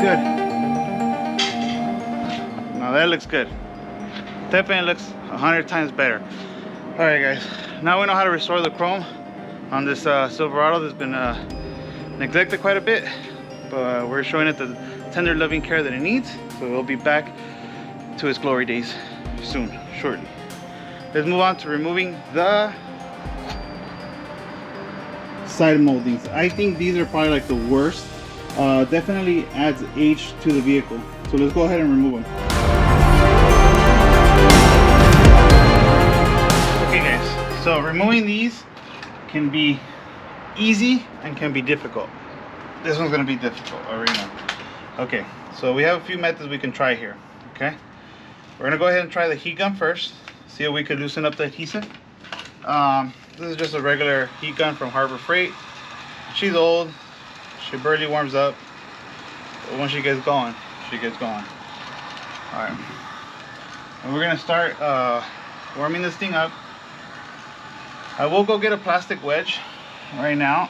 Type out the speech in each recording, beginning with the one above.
good. Now that looks good. Definitely looks 100 times better. All right, guys. Now we know how to restore the chrome on this Silverado that's been neglected quite a bit, but we're showing it the tender loving care that it needs, so it'll be back to its glory days soon, shortly. Let's move on to removing the side moldings. I think these are probably like the worst. Definitely adds age to the vehicle, so let's go ahead and remove them. Okay guys, so removing these can be easy and can be difficult. This one's going to be difficult already now. Okay, so we have a few methods we can try here. Okay, we're going to go ahead and try the heat gun first, see if we could loosen up the adhesive. This is just a regular heat gun from Harbor Freight. She's old, she barely warms up, but once she gets going, she gets going. Alright, and we're going to start warming this thing up. I will go get a plastic wedge right now,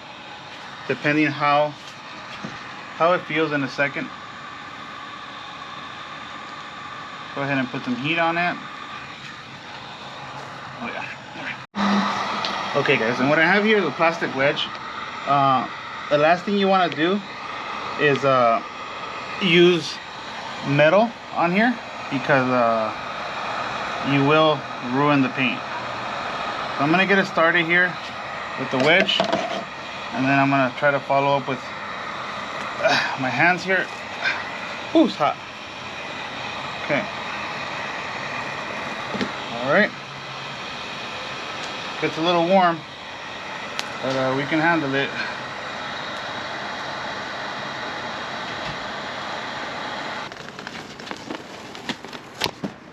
depending how it feels in a second. Go ahead and put some heat on it. Oh yeah. Okay guys, and what I have here is a plastic wedge. The last thing you want to do is use metal on here, because you will ruin the paint. So I'm going to get it started here with the wedge, and then I'm going to try to follow up with my hands here. Ooh, it's hot. Okay. Alright. Gets a little warm, but we can handle it.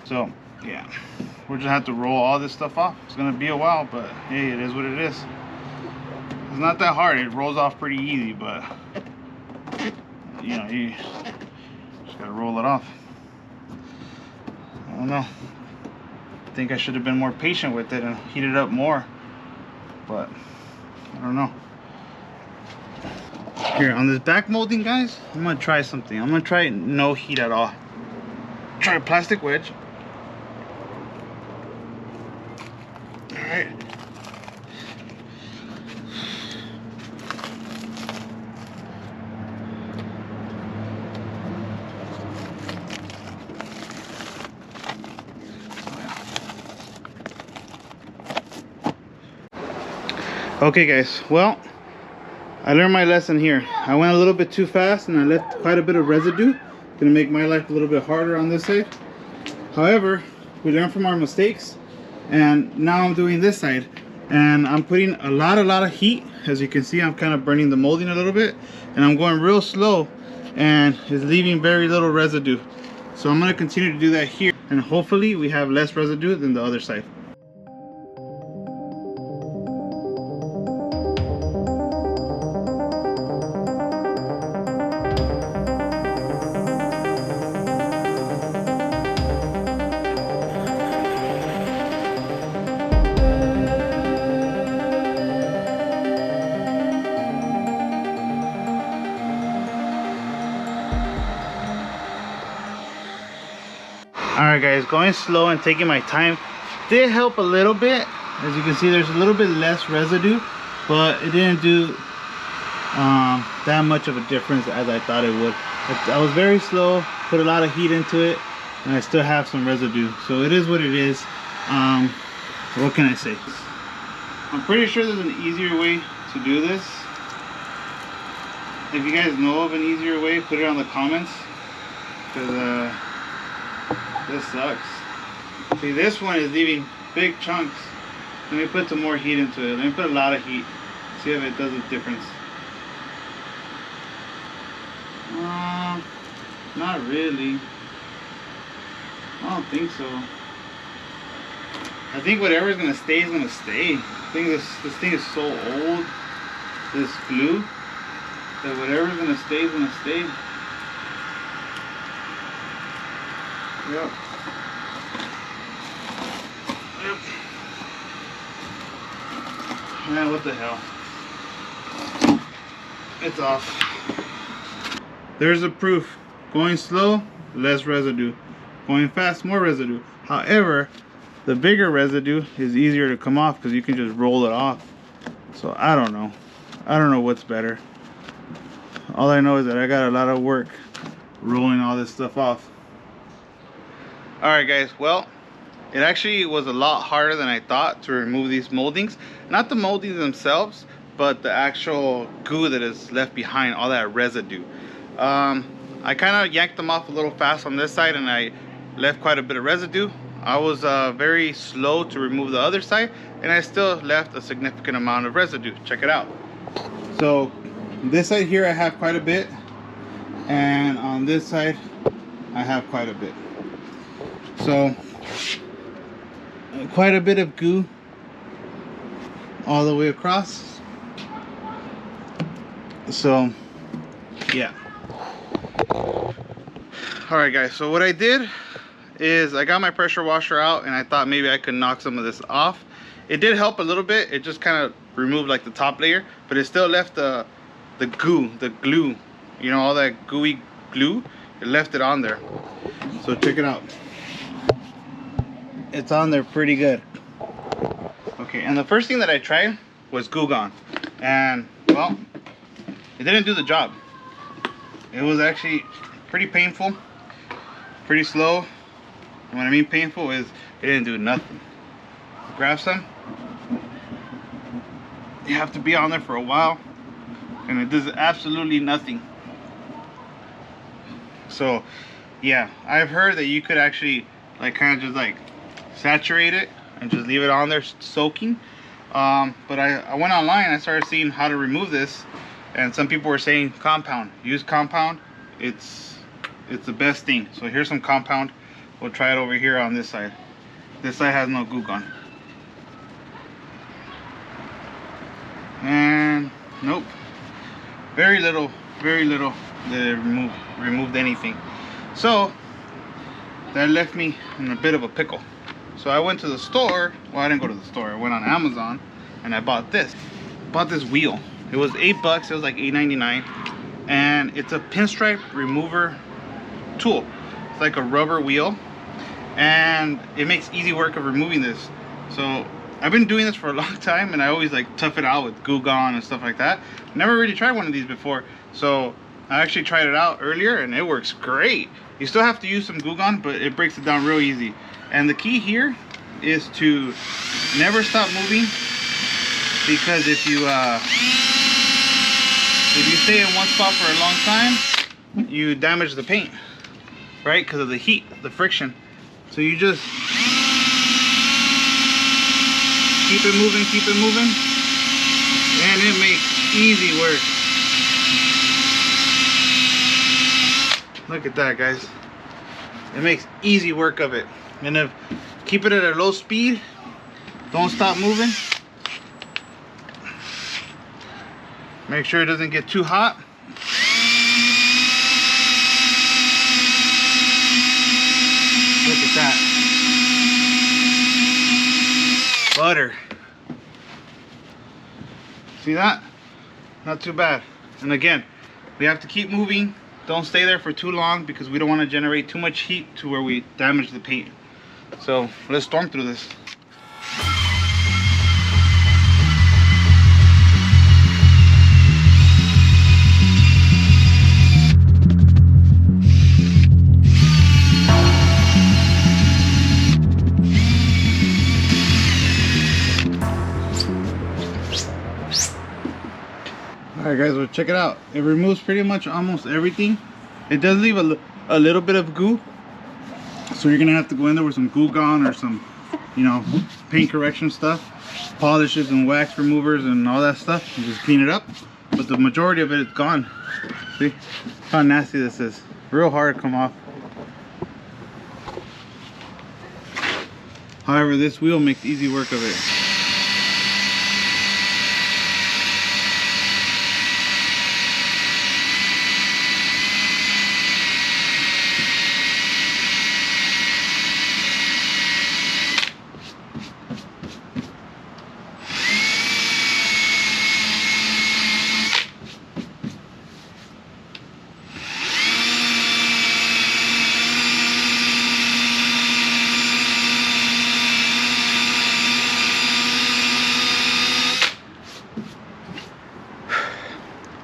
So, yeah. We're just have to roll all this stuff off. It's gonna be a while, but hey, it is what it is. It's not that hard. It rolls off pretty easy, but you know, you just gotta roll it off. I don't know. I think I should have been more patient with it and heat it up more, but I don't know. Here on this back molding, guys, I'm gonna try something. I'm gonna try no heat at all. Try a plastic wedge. Alright. Okay guys, well, I learned my lesson here. I went a little bit too fast and I left quite a bit of residue. Gonna make my life a little bit harder on this side. However, we learn from our mistakes, and now I'm doing this side, and I'm putting a lot of heat. As you can see, I'm kind of burning the molding a little bit, and I'm going real slow, and it's leaving very little residue. So I'm going to continue to do that here, and hopefully we have less residue than the other side. Alright guys, going slow and taking my time did help a little bit. As you can see, there's a little bit less residue, but it didn't do that much of a difference as I thought it would. I was very slow, put a lot of heat into it, and I still have some residue. So it is what it is. What can I say? I'm pretty sure there's an easier way to do this. If you guys know of an easier way, put it on the comments, because this sucks. See, this one is leaving big chunks. Let me put some more heat into it. Let me put a lot of heat. See if it does a difference. Not really. I don't think so. I think whatever's gonna stay is gonna stay. I think this thing is so old, this glue, that whatever's gonna stay is gonna stay. Yep. Man, what the hell? It's off. There's a proof Going slow, less residue. Going fast, more residue. However, the bigger residue is easier to come off because you can just roll it off. So I don't know. I don't know what's better. All I know is that I got a lot of work rolling all this stuff off. Alright guys, well, it actually was a lot harder than I thought to remove these moldings. Not the moldings themselves, but the actual goo that is left behind, all that residue. I kind of yanked them off a little fast on this side and I left quite a bit of residue. I was very slow to remove the other side and I still left a significant amount of residue. Check it out. So this side here I have quite a bit, and on this side I have quite a bit. So quite a bit of goo all the way across. So yeah. Alright guys, so what I did is I got my pressure washer out and I thought maybe I could knock some of this off. It did help a little bit. It just kind of removed like the top layer, but it still left the goo, the glue, you know, all that gooey glue. It left it on there. So check it out. It's on there pretty good. Okay, and the first thing that I tried was Goo Gone, and well, it didn't do the job. It was actually pretty painful, pretty slow. And what I mean painful is it didn't do nothing. Grab some. You have to be on there for a while, and it does absolutely nothing. So yeah, I've heard that you could actually like kind of just like saturate it and just leave it on there soaking. But I went online and I started seeing how to remove this, and some people were saying compound. Use compound. It's the best thing. So here's some compound. We'll try it over here on this side. This side has no Goo Gone. And nope, very little that it removed anything. So that left me in a bit of a pickle. So I went to the store. Well, I didn't go to the store. I went on Amazon and I bought this. Bought this wheel. It was $8. It was like $8.99, and it's a pinstripe remover tool. It's like a rubber wheel, and it makes easy work of removing this. So I've been doing this for a long time, and I always like tough it out with Goo Gone and stuff like that. Never really tried one of these before, so I actually tried it out earlier and it works great. You still have to use some Goo Gone, but it breaks it down real easy. And the key here is to never stop moving, because if you stay in one spot for a long time, you damage the paint, right? Because of the heat, the friction. So you just keep it moving, and it makes easy work. Look at that, guys. It makes easy work of it. And if keep it at a low speed, don't stop moving. Make sure it doesn't get too hot. Look at that. Butter. See that? Not too bad. And again, we have to keep moving. Don't stay there for too long, because we don't want to generate too much heat to where we damage the paint. So let's storm through this. Alright guys, well check it out. It removes pretty much almost everything. It does leave a little bit of goo, so you're gonna have to go in there with some Goo Gone or some, you know, paint correction stuff, polishes and wax removers and all that stuff, and just clean it up. But the majority of it is gone. See how nasty this is. Real hard to come off. However, this wheel makes easy work of it.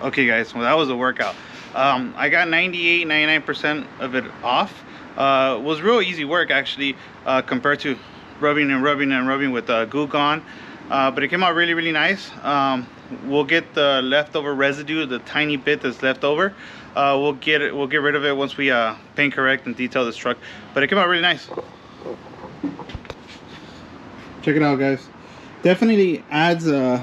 Okay guys, well that was a workout. I got 99% of it off. It was real easy work actually, compared to rubbing with Goo Gone. But it came out really nice. We'll get the leftover residue, the tiny bit that's left over. We'll get rid of it once we paint correct and detail this truck. But it came out really nice. Check it out, guys. Definitely adds a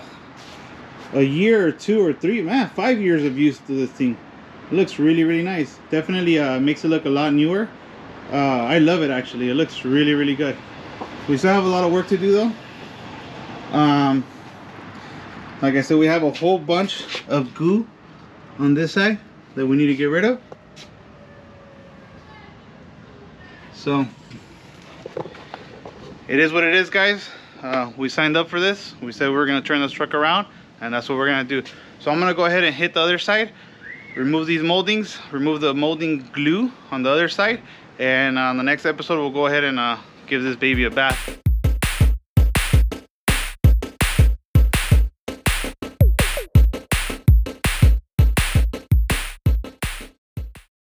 year or 2 or 3, man, 5 years of use to this thing. It looks really nice. Definitely makes it look a lot newer. I love it actually. It looks really good. We still have a lot of work to do though. Like I said, we have a whole bunch of goo on this side that we need to get rid of. So it is what it is, guys. We signed up for this. We said we were gonna turn this truck around, and that's what we're gonna do. So I'm gonna go ahead and hit the other side, remove these moldings, remove the molding glue on the other side, and on the next episode we'll go ahead and give this baby a bath.